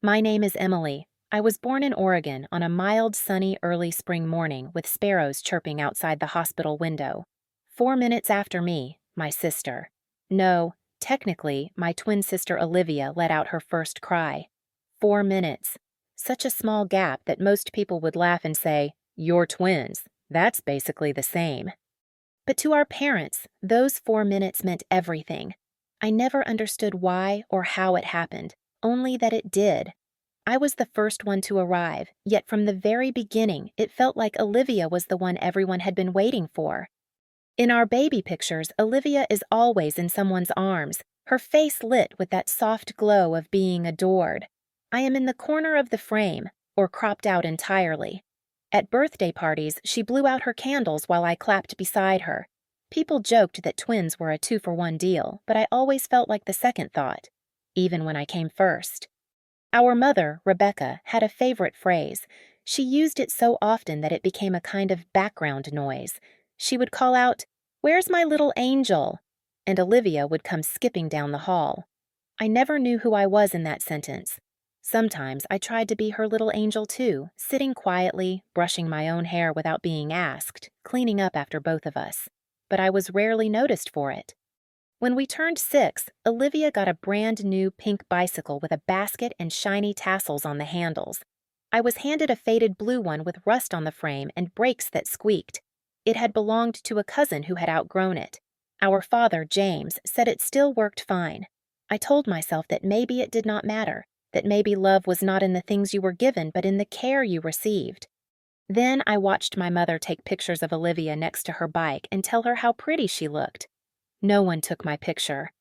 My name is Emily. I was born in Oregon on a mild, sunny early spring morning with sparrows chirping outside the hospital window. 4 minutes after me, my sister. No, technically, my twin sister Olivia let out her first cry. 4 minutes. Such a small gap that most people would laugh and say, "You're twins. That's basically the same." But to our parents, those 4 minutes meant everything. I never understood why or how it happened, only that it did. I was the first one to arrive, yet from the very beginning, it felt like Olivia was the one everyone had been waiting for. In our baby pictures, Olivia is always in someone's arms, her face lit with that soft glow of being adored. I am in the corner of the frame, or cropped out entirely. At birthday parties, she blew out her candles while I clapped beside her. People joked that twins were a two-for-one deal, but I always felt like the second thought, even when I came first. Our mother, Rebecca, had a favorite phrase. She used it so often that it became a kind of background noise. She would call out, "Where's my little angel?" And Olivia would come skipping down the hall. I never knew who I was in that sentence. Sometimes I tried to be her little angel too, sitting quietly, brushing my own hair without being asked, cleaning up after both of us. But I was rarely noticed for it. When we turned 6, Olivia got a brand new pink bicycle with a basket and shiny tassels on the handles. I was handed a faded blue one with rust on the frame and brakes that squeaked. It had belonged to a cousin who had outgrown it. Our father, James, said it still worked fine. I told myself that maybe it did not matter, that maybe love was not in the things you were given but in the care you received. Then I watched my mother take pictures of Olivia next to her bike and tell her how pretty she looked. No one took my picture.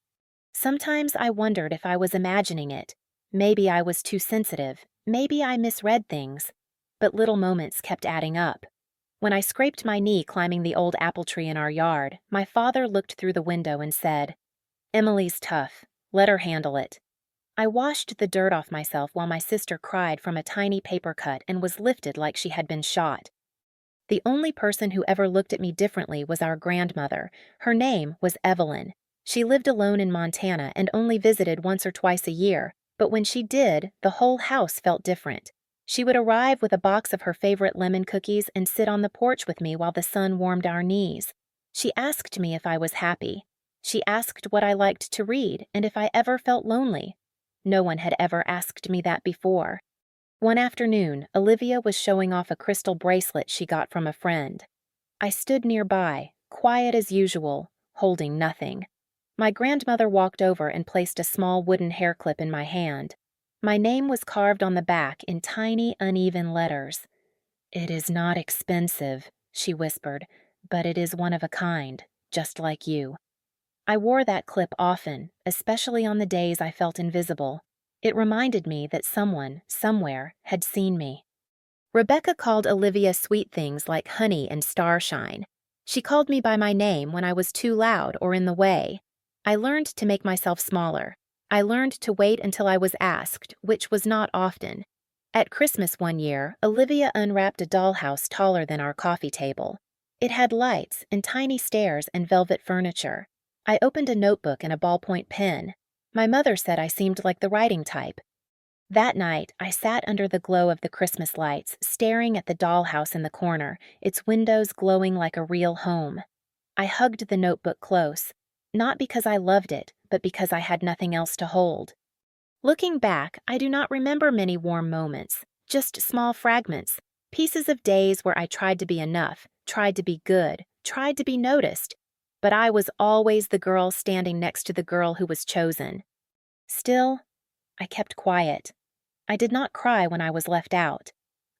Sometimes I wondered if I was imagining it. Maybe I was too sensitive. Maybe I misread things. But little moments kept adding up. When I scraped my knee climbing the old apple tree in our yard, my father looked through the window and said, "Emily's tough. Let her handle it." I washed the dirt off myself while my sister cried from a tiny paper cut and was lifted like she had been shot. The only person who ever looked at me differently was our grandmother. Her name was Evelyn. She lived alone in Montana and only visited once or twice a year, but when she did, the whole house felt different. She would arrive with a box of her favorite lemon cookies and sit on the porch with me while the sun warmed our knees. She asked me if I was happy. She asked what I liked to read and if I ever felt lonely. No one had ever asked me that before. One afternoon, Olivia was showing off a crystal bracelet she got from a friend. I stood nearby, quiet as usual, holding nothing. My grandmother walked over and placed a small wooden hair clip in my hand. My name was carved on the back in tiny, uneven letters. "It is not expensive," she whispered, "but it is one of a kind, just like you." I wore that clip often, especially on the days I felt invisible. It reminded me that someone, somewhere, had seen me. Rebecca called Olivia sweet things like honey and starshine. She called me by my name when I was too loud or in the way. I learned to make myself smaller. I learned to wait until I was asked, which was not often. At Christmas one year, Olivia unwrapped a dollhouse taller than our coffee table. It had lights and tiny stairs and velvet furniture. I opened a notebook and a ballpoint pen. My mother said I seemed like the writing type. That night, I sat under the glow of the Christmas lights, staring at the dollhouse in the corner, its windows glowing like a real home. I hugged the notebook close, not because I loved it, but because I had nothing else to hold. Looking back, I do not remember many warm moments, just small fragments, pieces of days where I tried to be enough, tried to be good, tried to be noticed, but I was always the girl standing next to the girl who was chosen. Still, I kept quiet. I did not cry when I was left out.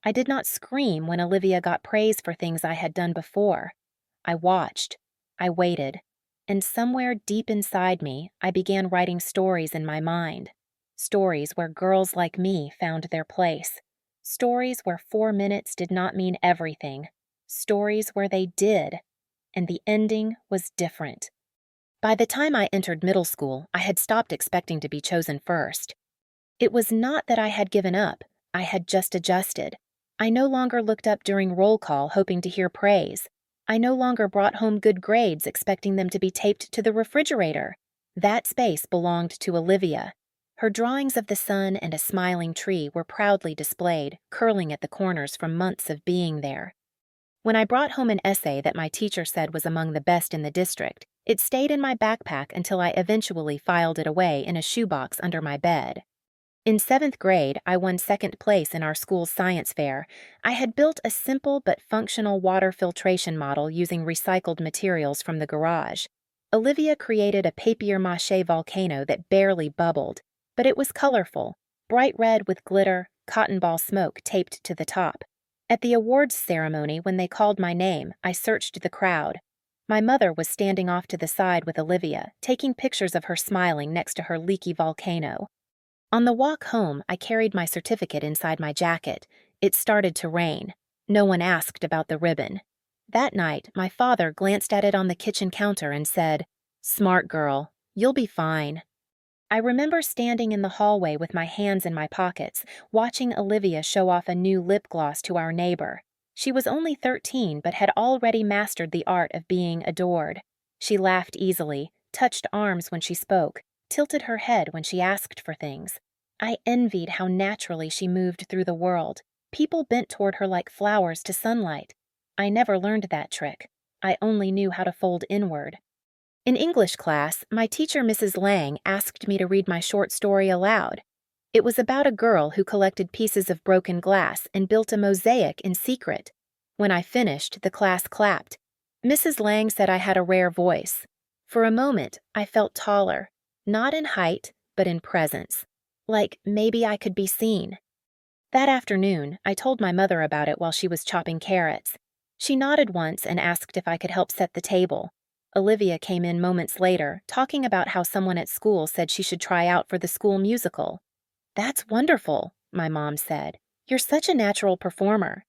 I did not scream when Olivia got praise for things I had done before. I watched. I waited. And somewhere deep inside me, I began writing stories in my mind. Stories where girls like me found their place. Stories where 4 minutes did not mean everything. Stories where they did. And the ending was different. By the time I entered middle school, I had stopped expecting to be chosen first. It was not that I had given up, I had just adjusted. I no longer looked up during roll call hoping to hear praise. I no longer brought home good grades expecting them to be taped to the refrigerator. That space belonged to Olivia. Her drawings of the sun and a smiling tree were proudly displayed, curling at the corners from months of being there. When I brought home an essay that my teacher said was among the best in the district, it stayed in my backpack until I eventually filed it away in a shoebox under my bed. In 7th grade, I won second place in our school's science fair. I had built a simple but functional water filtration model using recycled materials from the garage. Olivia created a papier-mâché volcano that barely bubbled, but it was colorful, bright red with glitter, cotton ball smoke taped to the top. At the awards ceremony, when they called my name, I searched the crowd. My mother was standing off to the side with Olivia, taking pictures of her smiling next to her leaky volcano. On the walk home, I carried my certificate inside my jacket. It started to rain. No one asked about the ribbon. That night, my father glanced at it on the kitchen counter and said, "Smart girl, you'll be fine." I remember standing in the hallway with my hands in my pockets, watching Olivia show off a new lip gloss to our neighbor. She was only 13 but had already mastered the art of being adored. She laughed easily, touched arms when she spoke, tilted her head when she asked for things. I envied how naturally she moved through the world. People bent toward her like flowers to sunlight. I never learned that trick. I only knew how to fold inward. In English class, my teacher, Mrs. Lang, asked me to read my short story aloud. It was about a girl who collected pieces of broken glass and built a mosaic in secret. When I finished, the class clapped. Mrs. Lang said I had a rare voice. For a moment, I felt taller, not in height, but in presence. Like maybe I could be seen. That afternoon, I told my mother about it while she was chopping carrots. She nodded once and asked if I could help set the table. Olivia came in moments later, talking about how someone at school said she should try out for the school musical. "That's wonderful," my mom said. "You're such a natural performer."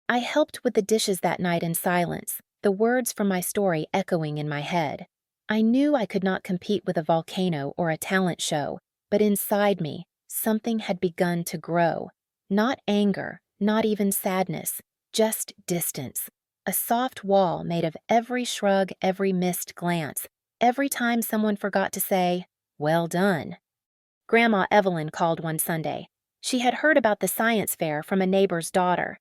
I helped with the dishes that night in silence, the words from my story echoing in my head. I knew I could not compete with a volcano or a talent show, but inside me, something had begun to grow. Not anger, not even sadness, just distance. A soft wall made of every shrug, every missed glance, every time someone forgot to say, "Well done." Grandma Evelyn called one Sunday. She had heard about the science fair from a neighbor's daughter.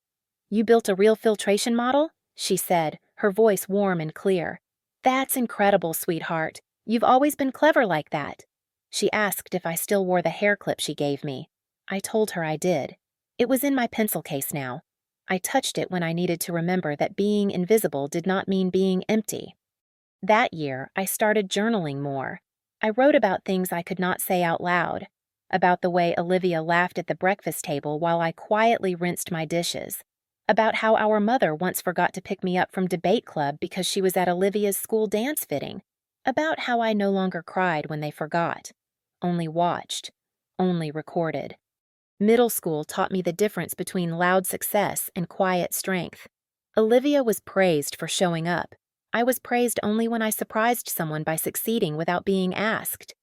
"You built a real filtration model?" she said, her voice warm and clear. "That's incredible, sweetheart. You've always been clever like that." She asked if I still wore the hair clip she gave me. I told her I did. It was in my pencil case now. I touched it when I needed to remember that being invisible did not mean being empty. That year, I started journaling more. I wrote about things I could not say out loud, about the way Olivia laughed at the breakfast table while I quietly rinsed my dishes, about how our mother once forgot to pick me up from debate club because she was at Olivia's school dance fitting, about how I no longer cried when they forgot, only watched, only recorded. Middle school taught me the difference between loud success and quiet strength. Olivia was praised for showing up. I was praised only when I surprised someone by succeeding without being asked.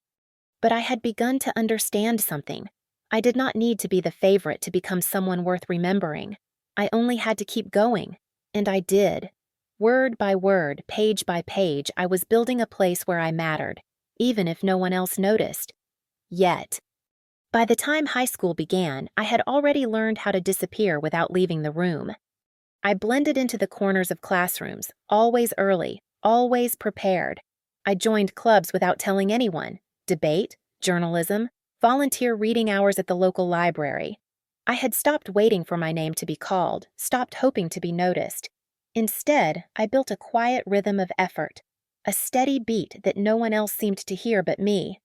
But I had begun to understand something. I did not need to be the favorite to become someone worth remembering. I only had to keep going, and I did. Word by word, page by page, I was building a place where I mattered, even if no one else noticed. Yet. By the time high school began, I had already learned how to disappear without leaving the room. I blended into the corners of classrooms, always early, always prepared. I joined clubs without telling anyone: debate, journalism, volunteer reading hours at the local library. I had stopped waiting for my name to be called, stopped hoping to be noticed. Instead, I built a quiet rhythm of effort, a steady beat that no one else seemed to hear but me.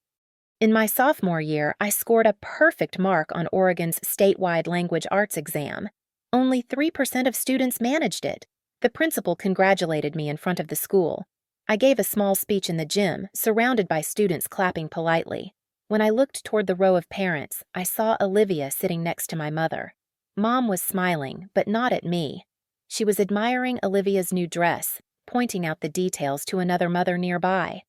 In my sophomore year, I scored a perfect mark on Oregon's statewide language arts exam. Only 3% of students managed it. The principal congratulated me in front of the school. I gave a small speech in the gym, surrounded by students clapping politely. When I looked toward the row of parents, I saw Olivia sitting next to my mother. Mom was smiling, but not at me. She was admiring Olivia's new dress, pointing out the details to another mother nearby.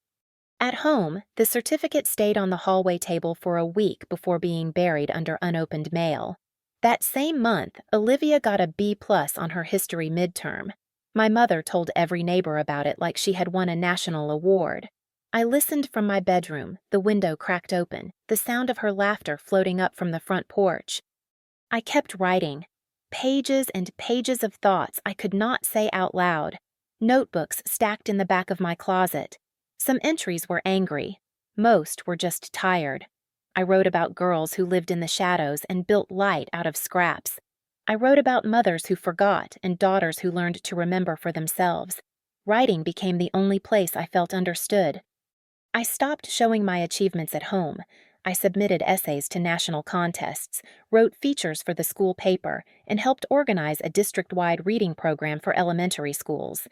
At home, the certificate stayed on the hallway table for a week before being buried under unopened mail. That same month, Olivia got a B+ on her history midterm. My mother told every neighbor about it like she had won a national award. I listened from my bedroom, the window cracked open, the sound of her laughter floating up from the front porch. I kept writing. Pages and pages of thoughts I could not say out loud. Notebooks stacked in the back of my closet. Some entries were angry. Most were just tired. I wrote about girls who lived in the shadows and built light out of scraps. I wrote about mothers who forgot and daughters who learned to remember for themselves. Writing became the only place I felt understood. I stopped showing my achievements at home. I submitted essays to national contests, wrote features for the school paper, and helped organize a district-wide reading program for elementary schools.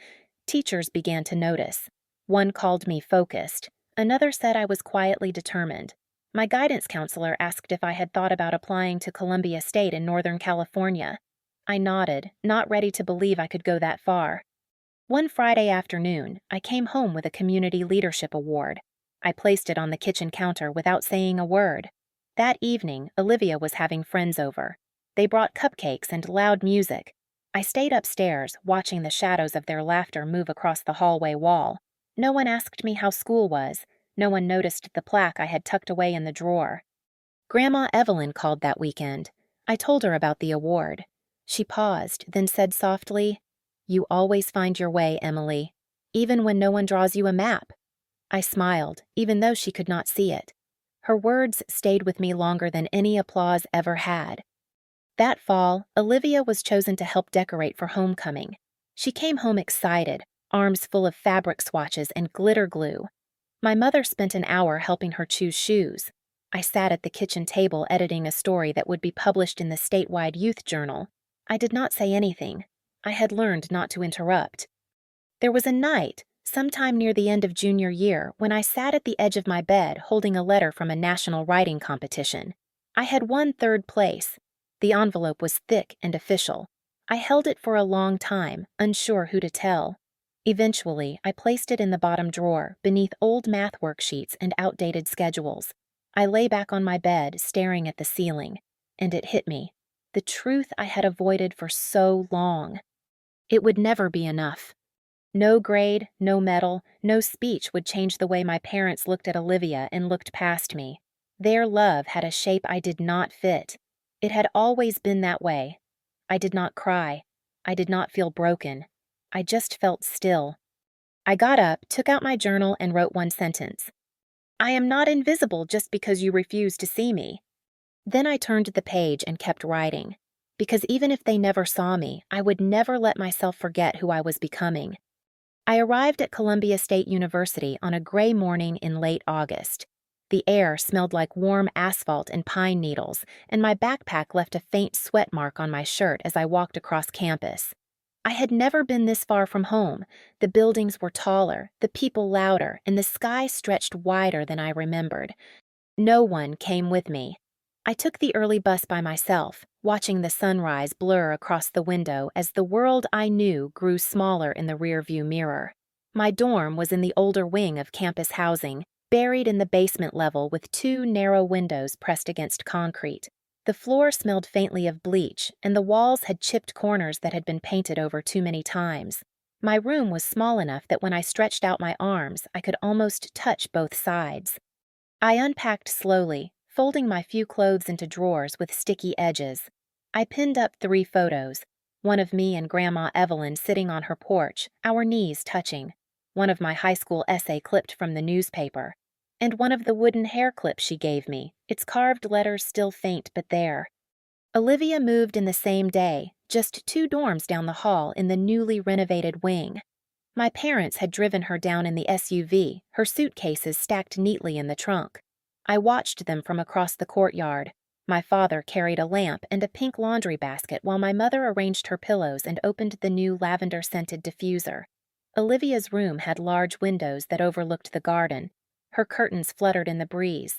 Teachers began to notice. One called me focused. Another said I was quietly determined. My guidance counselor asked if I had thought about applying to Columbia State in Northern California. I nodded, not ready to believe I could go that far. One Friday afternoon, I came home with a community leadership award. I placed it on the kitchen counter without saying a word. That evening, Olivia was having friends over. They brought cupcakes and loud music. I stayed upstairs, watching the shadows of their laughter move across the hallway wall. No one asked me how school was. No one noticed the plaque I had tucked away in the drawer. Grandma Evelyn called that weekend. I told her about the award. She paused, then said softly, "You always find your way, Emily, even when no one draws you a map." I smiled, even though she could not see it. Her words stayed with me longer than any applause ever had. That fall, Olivia was chosen to help decorate for homecoming. She came home excited, arms full of fabric swatches and glitter glue. My mother spent an hour helping her choose shoes. I sat at the kitchen table editing a story that would be published in the statewide youth journal. I did not say anything. I had learned not to interrupt. There was a night, sometime near the end of junior year, when I sat at the edge of my bed holding a letter from a national writing competition. I had won third place. The envelope was thick and official. I held it for a long time, unsure who to tell. Eventually, I placed it in the bottom drawer, beneath old math worksheets and outdated schedules. I lay back on my bed, staring at the ceiling, and it hit me. The truth I had avoided for so long. It would never be enough. No grade, no medal, no speech would change the way my parents looked at Olivia and looked past me. Their love had a shape I did not fit. It had always been that way. I did not cry. I did not feel broken. I just felt still. I got up, took out my journal, and wrote one sentence. "I am not invisible just because you refuse to see me." Then I turned the page and kept writing. Because even if they never saw me, I would never let myself forget who I was becoming. I arrived at Columbia State University on a gray morning in late August. The air smelled like warm asphalt and pine needles, and my backpack left a faint sweat mark on my shirt as I walked across campus. I had never been this far from home. The buildings were taller, the people louder, and the sky stretched wider than I remembered. No one came with me. I took the early bus by myself, watching the sunrise blur across the window as the world I knew grew smaller in the rearview mirror. My dorm was in the older wing of campus housing, buried in the basement level with two narrow windows pressed against concrete. The floor smelled faintly of bleach, and the walls had chipped corners that had been painted over too many times. My room was small enough that when I stretched out my arms, I could almost touch both sides. I unpacked slowly, folding my few clothes into drawers with sticky edges. I pinned up 3 photos, one of me and Grandma Evelyn sitting on her porch, our knees touching, one of my high school essay clipped from the newspaper, and one of the wooden hair clips she gave me, its carved letters still faint but there. Olivia moved in the same day, just 2 dorms down the hall in the newly renovated wing. My parents had driven her down in the SUV, her suitcases stacked neatly in the trunk. I watched them from across the courtyard. My father carried a lamp and a pink laundry basket while my mother arranged her pillows and opened the new lavender-scented diffuser. Olivia's room had large windows that overlooked the garden. Her curtains fluttered in the breeze.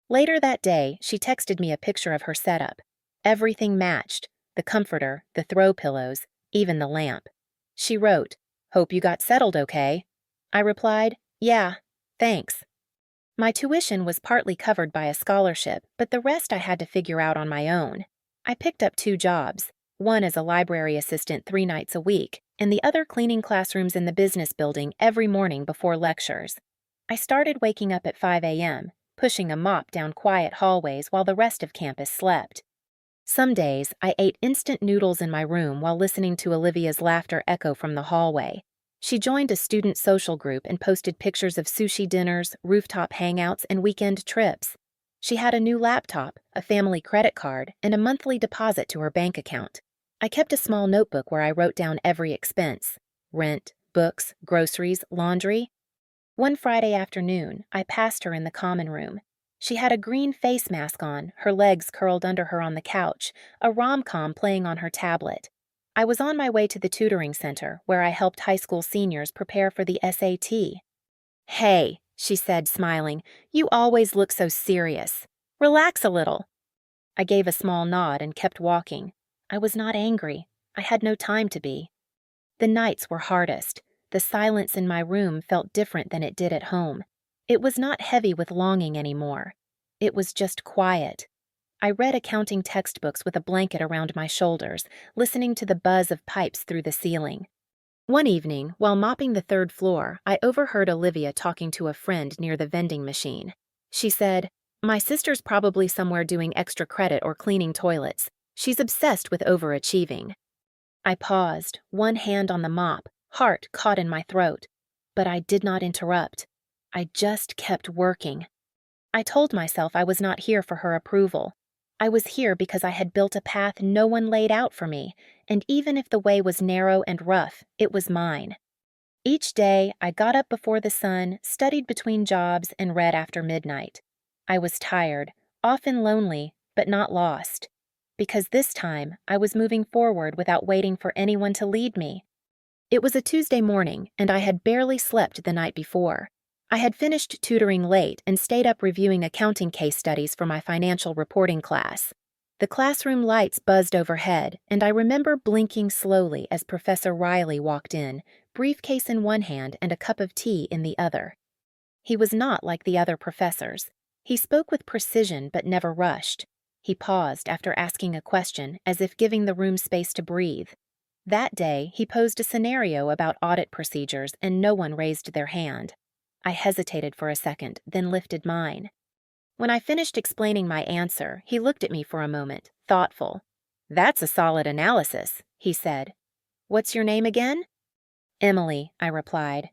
Later that day, she texted me a picture of her setup. Everything matched: the comforter, the throw pillows, even the lamp. She wrote, "Hope you got settled okay." I replied, "Yeah, thanks." My tuition was partly covered by a scholarship, but the rest I had to figure out on my own. I picked up 2 jobs, one as a library assistant 3 nights a week, and the other cleaning classrooms in the business building every morning before lectures. I started waking up at 5 a.m., pushing a mop down quiet hallways while the rest of campus slept. Some days, I ate instant noodles in my room while listening to Olivia's laughter echo from the hallway. She joined a student social group and posted pictures of sushi dinners, rooftop hangouts, and weekend trips. She had a new laptop, a family credit card, and a monthly deposit to her bank account. I kept a small notebook where I wrote down every expense: rent, books, groceries, laundry. One Friday afternoon, I passed her in the common room. She had a green face mask on, her legs curled under her on the couch, a rom-com playing on her tablet. I was on my way to the tutoring center, where I helped high school seniors prepare for the SAT. "Hey," she said, smiling, "you always look so serious. Relax a little." I gave a small nod and kept walking. I was not angry. I had no time to be. The nights were hardest. The silence in my room felt different than it did at home. It was not heavy with longing anymore. It was just quiet. I read accounting textbooks with a blanket around my shoulders, listening to the buzz of pipes through the ceiling. One evening, while mopping the third floor, I overheard Olivia talking to a friend near the vending machine. She said, "My sister's probably somewhere doing extra credit or cleaning toilets. She's obsessed with overachieving." I paused, one hand on the mop, heart caught in my throat. But I did not interrupt. I just kept working. I told myself I was not here for her approval. I was here because I had built a path no one laid out for me, and even if the way was narrow and rough, it was mine. Each day, I got up before the sun, studied between jobs, and read after midnight. I was tired, often lonely, but not lost. Because this time, I was moving forward without waiting for anyone to lead me. It was a Tuesday morning, and I had barely slept the night before. I had finished tutoring late and stayed up reviewing accounting case studies for my financial reporting class. The classroom lights buzzed overhead, and I remember blinking slowly as Professor Riley walked in, briefcase in one hand and a cup of tea in the other. He was not like the other professors. He spoke with precision but never rushed. He paused after asking a question, as if giving the room space to breathe. That day, he posed a scenario about audit procedures, and no one raised their hand. I hesitated for a second, then lifted mine. When I finished explaining my answer, he looked at me for a moment, thoughtful. "That's a solid analysis," he said. "What's your name again?" "Emily," I replied.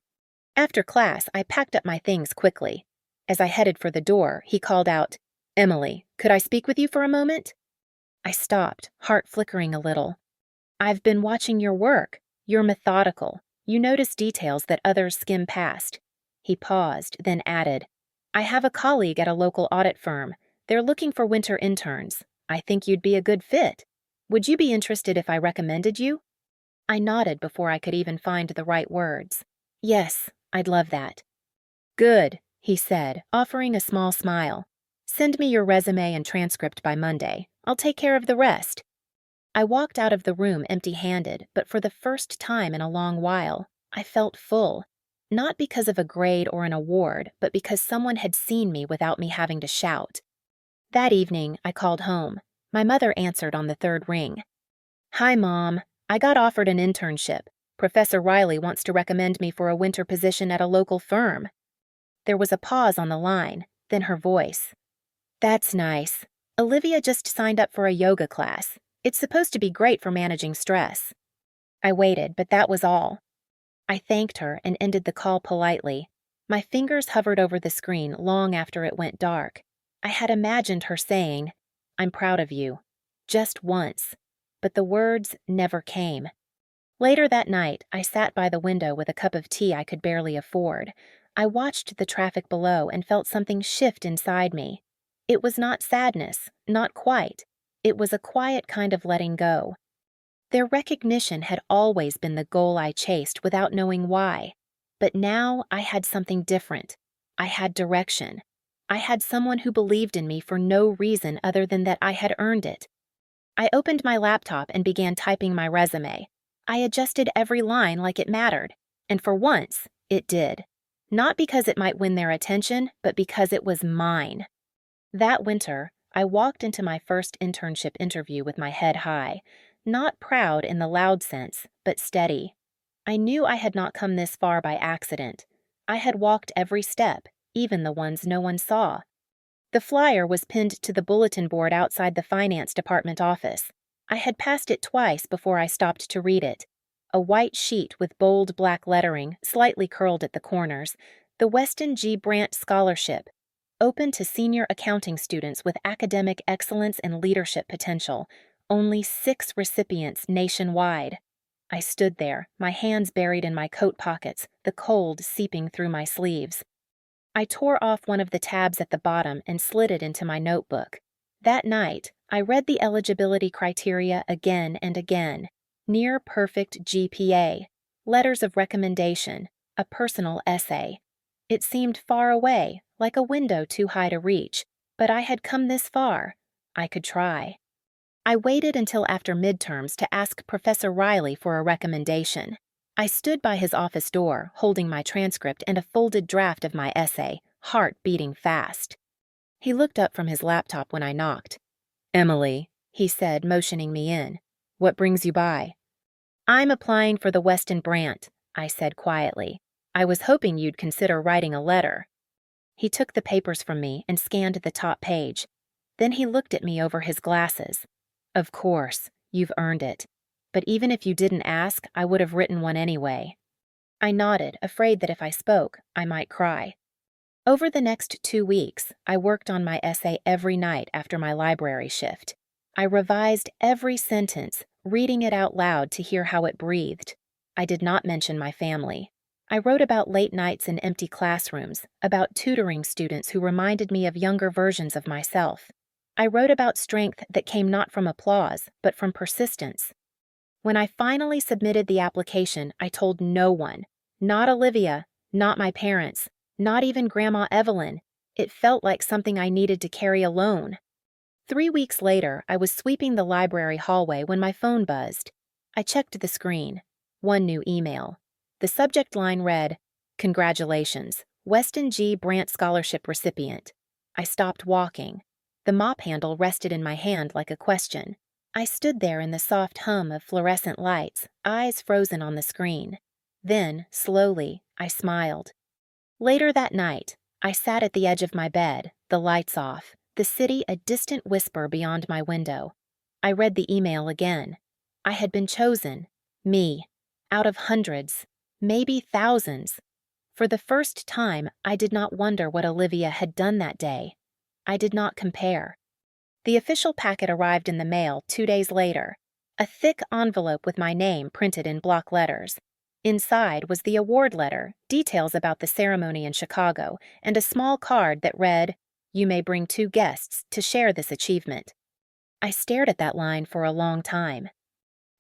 After class, I packed up my things quickly. As I headed for the door, he called out, "Emily, could I speak with you for a moment?" I stopped, heart flickering a little. "I've been watching your work. You're methodical. You notice details that others skim past." He paused, then added, "I have a colleague at a local audit firm. They're looking for winter interns. I think you'd be a good fit. Would you be interested if I recommended you?" I nodded before I could even find the right words. "Yes, I'd love that." "Good," he said, offering a small smile. "Send me your resume and transcript by Monday. I'll take care of the rest." I walked out of the room empty-handed, but for the first time in a long while, I felt full. Not because of a grade or an award, but because someone had seen me without me having to shout. That evening, I called home. My mother answered on the third ring. "Hi, Mom. I got offered an internship. Professor Riley wants to recommend me for a winter position at a local firm." There was a pause on the line, then her voice. "That's nice. Olivia just signed up for a yoga class. It's supposed to be great for managing stress." I waited, but that was all. I thanked her and ended the call politely. My fingers hovered over the screen long after it went dark. I had imagined her saying, "I'm proud of you," just once, but the words never came. Later that night, I sat by the window with a cup of tea I could barely afford. I watched the traffic below and felt something shift inside me. It was not sadness, not quite. It was a quiet kind of letting go. Their recognition had always been the goal I chased without knowing why. But now I had something different. I had direction. I had someone who believed in me for no reason other than that I had earned it. I opened my laptop and began typing my resume. I adjusted every line like it mattered, and for once, it did. Not because it might win their attention, but because it was mine. That winter, I walked into my first internship interview with my head high, not proud in the loud sense, but steady. I knew I had not come this far by accident. I had walked every step, even the ones no one saw. The flyer was pinned to the bulletin board outside the finance department office. I had passed it twice before I stopped to read it. A white sheet with bold black lettering, slightly curled at the corners, the Weston G. Brant Scholarship, open to senior accounting students with academic excellence and leadership potential. Only 6 recipients nationwide. I stood there, my hands buried in my coat pockets, the cold seeping through my sleeves. I tore off one of the tabs at the bottom and slid it into my notebook. That night, I read the eligibility criteria again and again. Near perfect GPA, letters of recommendation, a personal essay. It seemed far away, like a window too high to reach, but I had come this far. I could try. I waited until after midterms to ask Professor Riley for a recommendation. I stood by his office door, holding my transcript and a folded draft of my essay, heart beating fast. He looked up from his laptop when I knocked. "Emily," he said, motioning me in. "What brings you by?" "I'm applying for the Weston Brant," I said quietly. "I was hoping you'd consider writing a letter." He took the papers from me and scanned the top page. Then he looked at me over his glasses. "Of course, you've earned it. But even if you didn't ask, I would have written one anyway." I nodded, afraid that if I spoke, I might cry. Over the next 2 weeks, I worked on my essay every night after my library shift. I revised every sentence, reading it out loud to hear how it breathed. I did not mention my family. I wrote about late nights in empty classrooms, about tutoring students who reminded me of younger versions of myself. I wrote about strength that came not from applause, but from persistence. When I finally submitted the application, I told no one. Not Olivia, not my parents, not even Grandma Evelyn. It felt like something I needed to carry alone. 3 weeks later, I was sweeping the library hallway when my phone buzzed. I checked the screen. One new email. The subject line read, "Congratulations, Weston G. Brant Scholarship recipient." I stopped walking. The mop handle rested in my hand like a question. I stood there in the soft hum of fluorescent lights, eyes frozen on the screen. Then, slowly, I smiled. Later that night, I sat at the edge of my bed, the lights off, the city a distant whisper beyond my window. I read the email again. I had been chosen, me, out of hundreds, maybe thousands. For the first time, I did not wonder what Olivia had done that day. I did not compare. The official packet arrived in the mail 2 days later, a thick envelope with my name printed in block letters. Inside was the award letter, details about the ceremony in Chicago, and a small card that read, "You may bring 2 guests to share this achievement." I stared at that line for a long time.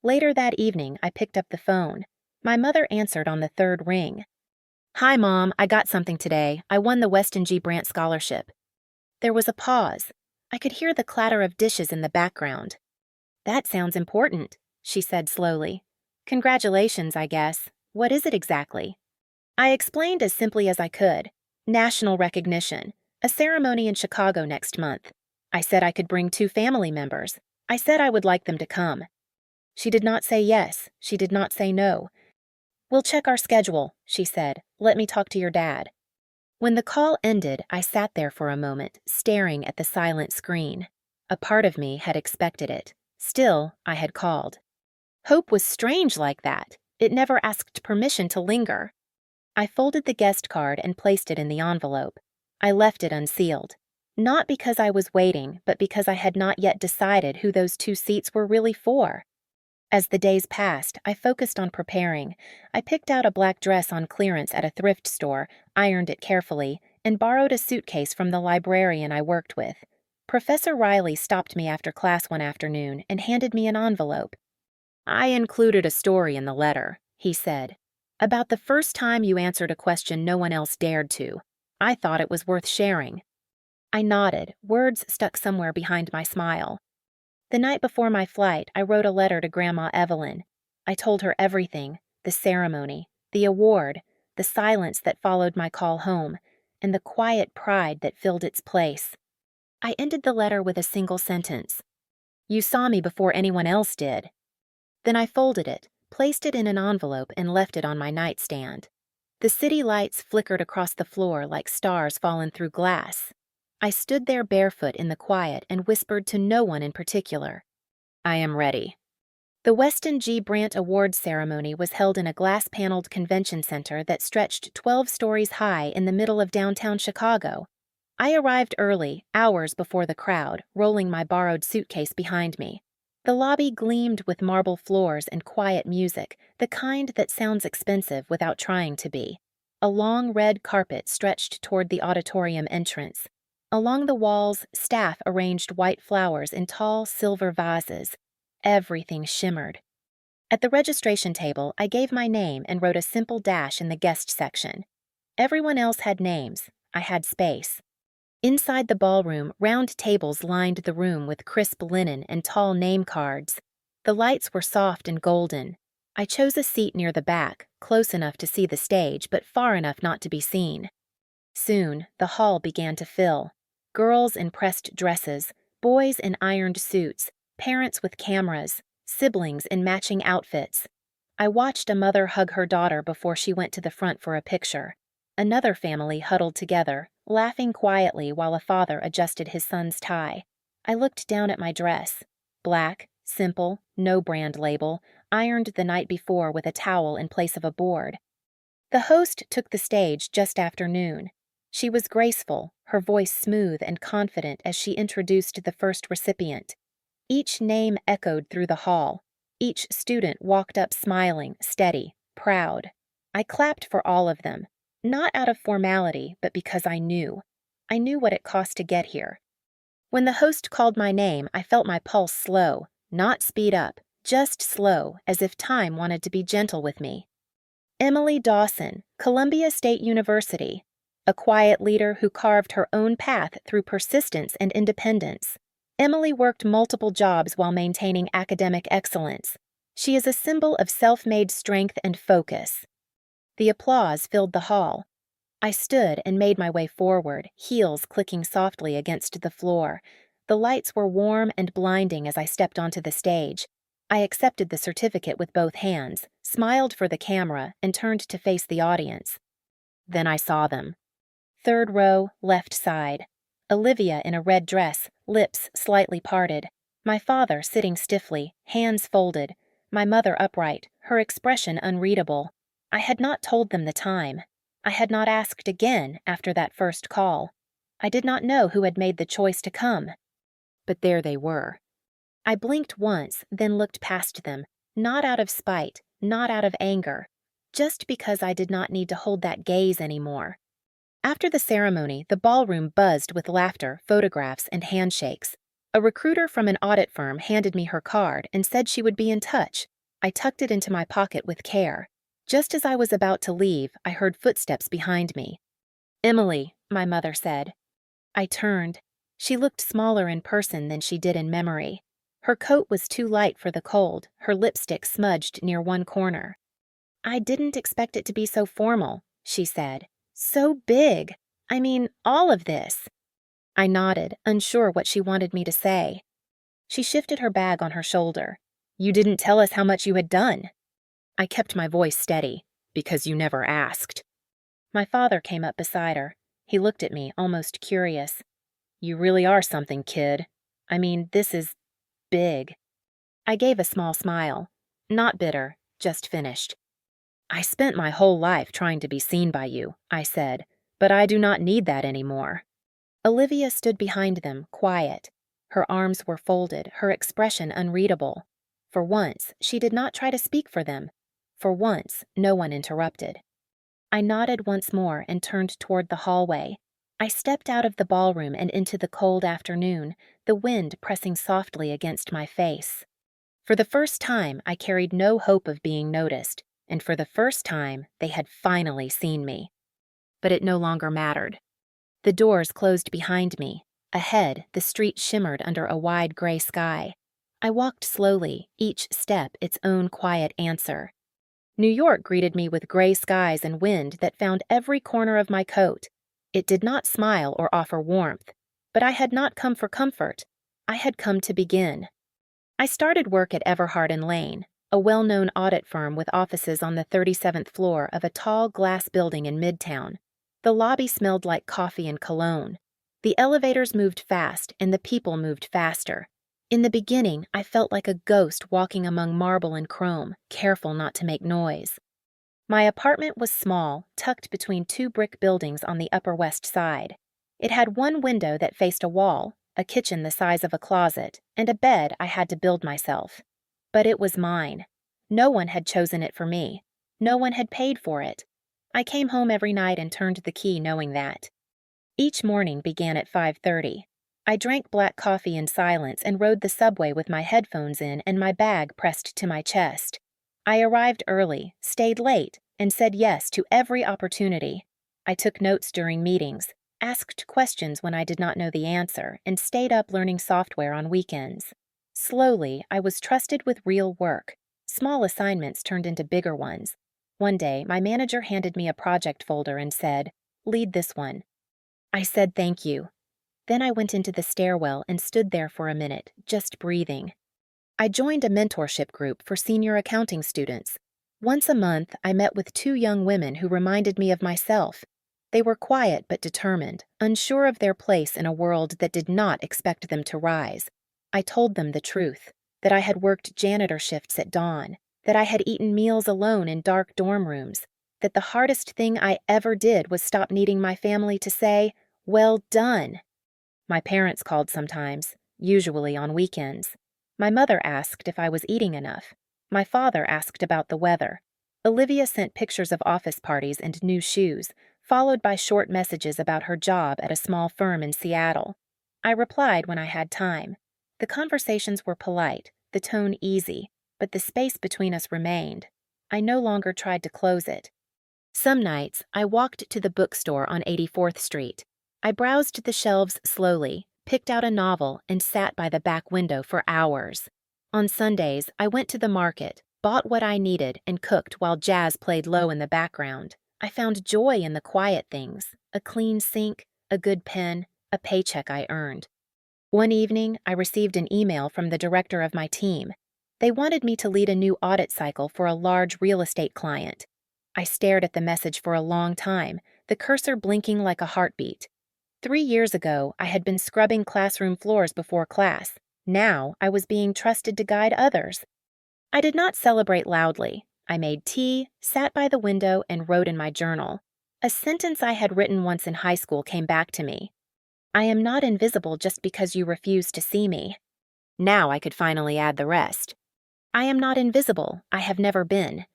Later that evening, I picked up the phone. My mother answered on the 3rd ring. "Hi, Mom, I got something today. I won the Weston G. Brant Scholarship." There was a pause. I could hear the clatter of dishes in the background. "That sounds important," she said slowly. "Congratulations, I guess. What is it exactly?" I explained as simply as I could. National recognition. A ceremony in Chicago next month. I said I could bring 2 family members. I said I would like them to come. She did not say yes. She did not say no. "We'll check our schedule," she said. "Let me talk to your dad." When the call ended, I sat there for a moment, staring at the silent screen. A part of me had expected it. Still, I had called. Hope was strange like that. It never asked permission to linger. I folded the guest card and placed it in the envelope. I left it unsealed. Not because I was waiting, but because I had not yet decided who those 2 seats were really for. As the days passed, I focused on preparing. I picked out a black dress on clearance at a thrift store, ironed it carefully, and borrowed a suitcase from the librarian I worked with. Professor Riley stopped me after class one afternoon and handed me an envelope. "I included a story in the letter," he said, "about the first time you answered a question no one else dared to. I thought it was worth sharing." I nodded, words stuck somewhere behind my smile. The night before my flight, I wrote a letter to Grandma Evelyn. I told her everything, the ceremony, the award, the silence that followed my call home, and the quiet pride that filled its place. I ended the letter with a single sentence. "You saw me before anyone else did." Then I folded it, placed it in an envelope, and left it on my nightstand. The city lights flickered across the floor like stars fallen through glass. I stood there barefoot in the quiet and whispered to no one in particular. I am ready. The Weston G. Brandt Awards ceremony was held in a glass-paneled convention center that stretched 12 stories high in the middle of downtown Chicago. I arrived early, hours before the crowd, rolling my borrowed suitcase behind me. The lobby gleamed with marble floors and quiet music, the kind that sounds expensive without trying to be. A long red carpet stretched toward the auditorium entrance. Along the walls, staff arranged white flowers in tall silver vases. Everything shimmered. At the registration table, I gave my name and wrote a simple dash in the guest section. Everyone else had names. I had space. Inside the ballroom, round tables lined the room with crisp linen and tall name cards. The lights were soft and golden. I chose a seat near the back, close enough to see the stage, but far enough not to be seen. Soon, the hall began to fill. Girls in pressed dresses, boys in ironed suits, parents with cameras, siblings in matching outfits. I watched a mother hug her daughter before she went to the front for a picture. Another family huddled together, laughing quietly while a father adjusted his son's tie. I looked down at my dress. Black, simple, no brand label, ironed the night before with a towel in place of a board. The host took the stage just after noon. She was graceful, her voice smooth and confident as she introduced the first recipient. Each name echoed through the hall. Each student walked up smiling, steady, proud. I clapped for all of them, not out of formality, but because I knew. I knew what it cost to get here. When the host called my name, I felt my pulse slow, not speed up, just slow, as if time wanted to be gentle with me. Emily Dawson, Columbia State University. A quiet leader who carved her own path through persistence and independence. Emily worked multiple jobs while maintaining academic excellence. She is a symbol of self-made strength and focus. The applause filled the hall. I stood and made my way forward, heels clicking softly against the floor. The lights were warm and blinding as I stepped onto the stage. I accepted the certificate with both hands, smiled for the camera, and turned to face the audience. Then I saw them. Third row, left side. Olivia in a red dress, lips slightly parted. My father sitting stiffly, hands folded. My mother upright, her expression unreadable. I had not told them the time. I had not asked again after that first call. I did not know who had made the choice to come. But there they were. I blinked once, then looked past them, not out of spite, not out of anger, just because I did not need to hold that gaze anymore. After the ceremony, the ballroom buzzed with laughter, photographs, and handshakes. A recruiter from an audit firm handed me her card and said she would be in touch. I tucked it into my pocket with care. Just as I was about to leave, I heard footsteps behind me. "Emily," my mother said. I turned. She looked smaller in person than she did in memory. Her coat was too light for the cold, her lipstick smudged near one corner. "I didn't expect it to be so formal," she said. "So big. I mean, all of this." I nodded, unsure what she wanted me to say. She shifted her bag on her shoulder. "You didn't tell us how much you had done." I kept my voice steady, "Because you never asked." My father came up beside her. He looked at me, almost curious. "You really are something, kid. I mean, this is big." I gave a small smile. Not bitter, just finished. "I spent my whole life trying to be seen by you," I said, "but I do not need that anymore." Olivia stood behind them, quiet. Her arms were folded, her expression unreadable. For once, she did not try to speak for them. For once, no one interrupted. I nodded once more and turned toward the hallway. I stepped out of the ballroom and into the cold afternoon, the wind pressing softly against my face. For the first time, I carried no hope of being noticed, and for the first time, they had finally seen me. But it no longer mattered. The doors closed behind me. Ahead, the street shimmered under a wide gray sky. I walked slowly, each step its own quiet answer. New York greeted me with gray skies and wind that found every corner of my coat. It did not smile or offer warmth, but I had not come for comfort. I had come to begin. I started work at Everhard and Lane, a well-known audit firm with offices on the 37th floor of a tall glass building in Midtown. The lobby smelled like coffee and cologne. The elevators moved fast, and the people moved faster. In the beginning, I felt like a ghost walking among marble and chrome, careful not to make noise. My apartment was small, tucked between two brick buildings on the Upper West Side. It had one window that faced a wall, a kitchen the size of a closet, and a bed I had to build myself. But it was mine. No one had chosen it for me. No one had paid for it. I came home every night and turned the key knowing that. Each morning began at 5:30. I drank black coffee in silence and rode the subway with my headphones in and my bag pressed to my chest. I arrived early, stayed late, and said yes to every opportunity. I took notes during meetings, asked questions when I did not know the answer, and stayed up learning software on weekends. Slowly, I was trusted with real work. Small assignments turned into bigger ones. One day, my manager handed me a project folder and said, "Lead this one." I said thank you. Then I went into the stairwell and stood there for a minute, just breathing. I joined a mentorship group for senior accounting students. Once a month, I met with two young women who reminded me of myself. They were quiet but determined, unsure of their place in a world that did not expect them to rise. I told them the truth, that I had worked janitor shifts at dawn, that I had eaten meals alone in dark dorm rooms, that the hardest thing I ever did was stop needing my family to say, "Well done." My parents called sometimes, usually on weekends. My mother asked if I was eating enough. My father asked about the weather. Olivia sent pictures of office parties and new shoes, followed by short messages about her job at a small firm in Seattle. I replied when I had time. The conversations were polite, the tone easy, but the space between us remained. I no longer tried to close it. Some nights, I walked to the bookstore on 84th Street. I browsed the shelves slowly, picked out a novel, and sat by the back window for hours. On Sundays, I went to the market, bought what I needed, and cooked while jazz played low in the background. I found joy in the quiet things, a clean sink, a good pen, a paycheck I earned. One evening, I received an email from the director of my team. They wanted me to lead a new audit cycle for a large real estate client. I stared at the message for a long time, the cursor blinking like a heartbeat. 3 years ago, I had been scrubbing classroom floors before class. Now, I was being trusted to guide others. I did not celebrate loudly. I made tea, sat by the window, and wrote in my journal. A sentence I had written once in high school came back to me. "I am not invisible just because you refuse to see me." Now I could finally add the rest. I am not invisible. I have never been.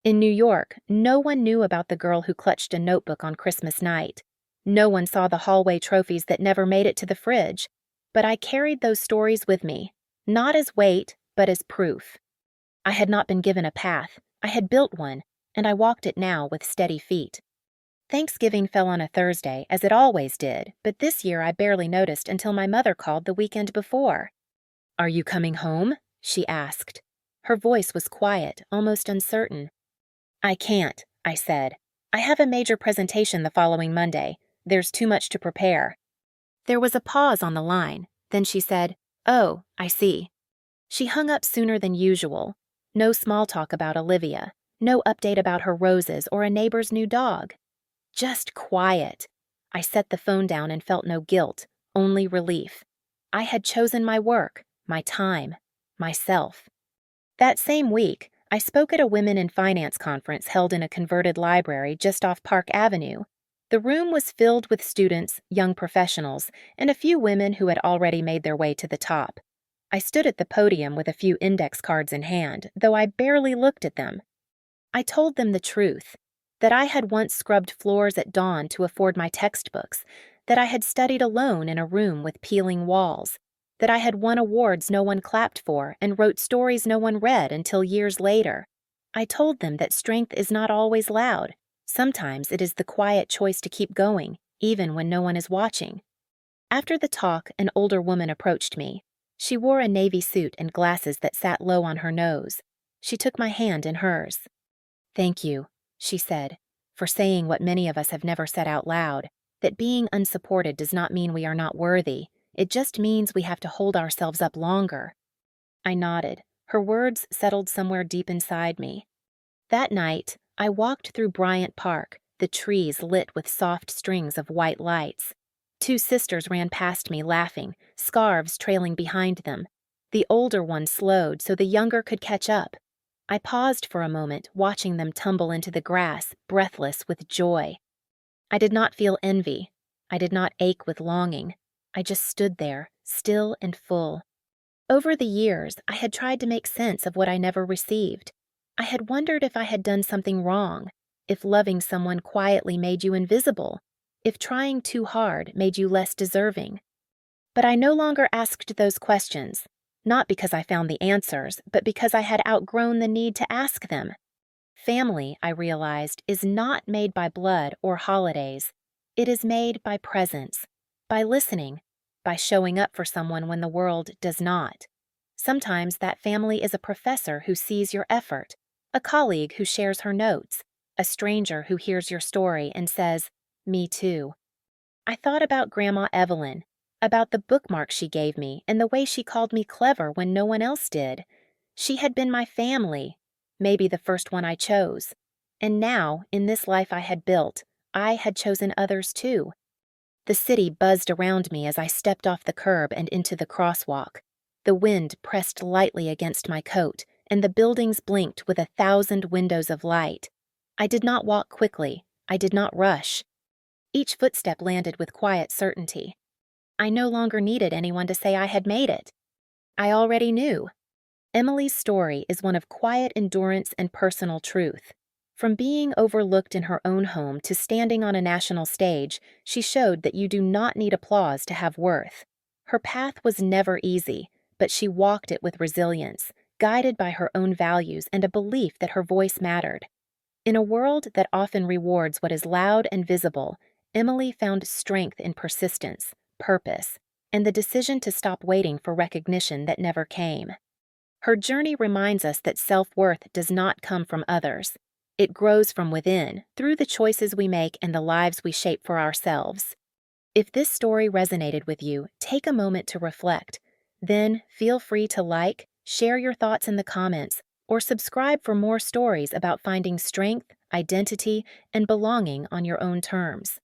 In New York, no one knew about the girl who clutched a notebook on Christmas night. No one saw the hallway trophies that never made it to the fridge. But I carried those stories with me, not as weight, but as proof. I had not been given a path. I had built one, and I walked it now with steady feet. Thanksgiving fell on a Thursday, as it always did, but this year I barely noticed until my mother called the weekend before. "Are you coming home?" she asked. Her voice was quiet, almost uncertain. "I can't," I said. "I have a major presentation the following Monday. There's too much to prepare." There was a pause on the line. Then she said, "Oh, I see." She hung up sooner than usual. No small talk about Olivia. No update about her roses or a neighbor's new dog. Just quiet. I set the phone down and felt no guilt, only relief. I had chosen my work, my time, myself. That same week, I spoke at a Women in Finance conference held in a converted library just off Park Avenue. The room was filled with students, young professionals, and a few women who had already made their way to the top. I stood at the podium with a few index cards in hand, though I barely looked at them. I told them the truth, that I had once scrubbed floors at dawn to afford my textbooks, that I had studied alone in a room with peeling walls, that I had won awards no one clapped for and wrote stories no one read until years later. I told them that strength is not always loud. Sometimes it is the quiet choice to keep going, even when no one is watching. After the talk, an older woman approached me. She wore a navy suit and glasses that sat low on her nose. She took my hand in hers. "Thank you," she said, "for saying what many of us have never said out loud, that being unsupported does not mean we are not worthy. It just means we have to hold ourselves up longer." I nodded. Her words settled somewhere deep inside me. That night, I walked through Bryant Park, the trees lit with soft strings of white lights. Two sisters ran past me laughing, scarves trailing behind them. The older one slowed so the younger could catch up. I paused for a moment, watching them tumble into the grass, breathless with joy. I did not feel envy. I did not ache with longing. I just stood there, still and full. Over the years, I had tried to make sense of what I never received. I had wondered if I had done something wrong, if loving someone quietly made you invisible, if trying too hard made you less deserving. But I no longer asked those questions, not because I found the answers, but because I had outgrown the need to ask them. Family, I realized, is not made by blood or holidays. It is made by presence, by listening, by showing up for someone when the world does not. Sometimes that family is a professor who sees your effort, a colleague who shares her notes, a stranger who hears your story and says, "Me too." I thought about Grandma Evelyn, about the bookmark she gave me and the way she called me clever when no one else did. She had been my family, maybe the first one I chose. And now, in this life I had built, I had chosen others too. The city buzzed around me as I stepped off the curb and into the crosswalk. The wind pressed lightly against my coat, and the buildings blinked with 1,000 windows of light. I did not walk quickly. I did not rush. Each footstep landed with quiet certainty. I no longer needed anyone to say I had made it. I already knew. Emily's story is one of quiet endurance and personal truth. From being overlooked in her own home to standing on a national stage, she showed that you do not need applause to have worth. Her path was never easy, but she walked it with resilience, guided by her own values and a belief that her voice mattered. In a world that often rewards what is loud and visible, Emily found strength in persistence, purpose, and the decision to stop waiting for recognition that never came. Her journey reminds us that self-worth does not come from others. It grows from within, through the choices we make and the lives we shape for ourselves. If this story resonated with you, take a moment to reflect. Then, feel free to like, share your thoughts in the comments, or subscribe for more stories about finding strength, identity, and belonging on your own terms.